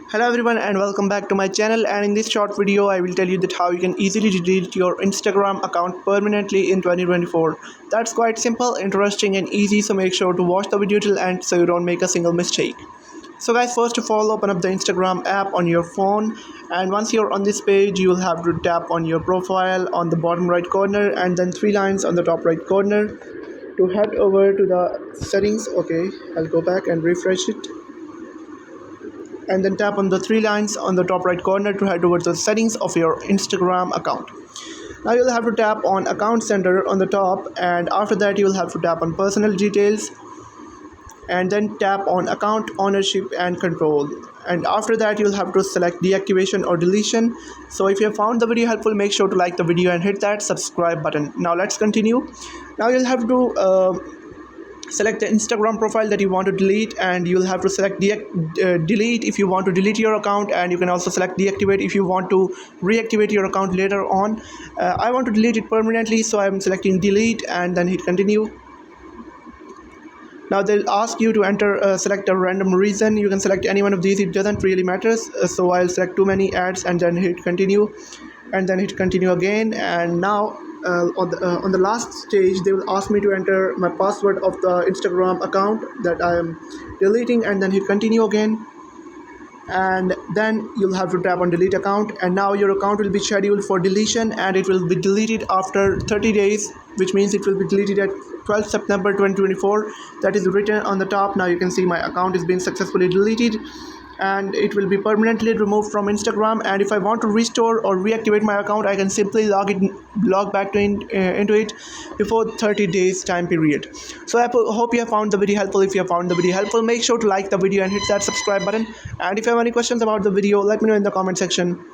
Hello everyone and welcome back to my channel, and in this short video I will tell you that how you can easily delete your Instagram account permanently in 2024. That's quite simple, interesting and easy, so make sure to watch the video till end so you don't make a single mistake. So guys, first of all, open up the Instagram app on your phone, and once you're on this page you will have to tap on your profile on the bottom right corner and then three lines on the top right corner to head over to the settings. Okay, I'll go back and refresh it, and then tap on the three lines on the top right corner to head over to the settings of your Instagram account. Now you'll have to tap on account center on the top, and after that you'll have to tap on personal details and then tap on account ownership and control, and after that you'll have to select deactivation or deletion. So if you have found the video helpful, make sure to like the video and hit that subscribe button. Now let's continue. Now you'll have to select the Instagram profile that you want to delete, and you'll have to select delete if you want to delete your account, and you can also select deactivate if you want to reactivate your account later on. I want to delete it permanently, so I'm selecting delete and then hit continue. Now they'll ask you to select a random reason. You can select any one of these, it doesn't really matter. So I'll select too many ads and then hit continue, and then hit continue again. And now on the last stage they will ask me to enter my password of the Instagram account that I am deleting, and then hit continue again, and then you'll have to tap on delete account, and now your account will be scheduled for deletion and it will be deleted after 30 days, which means it will be deleted at 12th September 2024. That is written on the top. Now you can see my account is being successfully deleted and it will be permanently removed from Instagram. And if I want to restore or reactivate my account, I can simply log back into it before 30 days time period. So I hope you have found the video helpful. If you have found the video helpful, make sure to like the video and hit that subscribe button. And if you have any questions about the video, let me know in the comment section.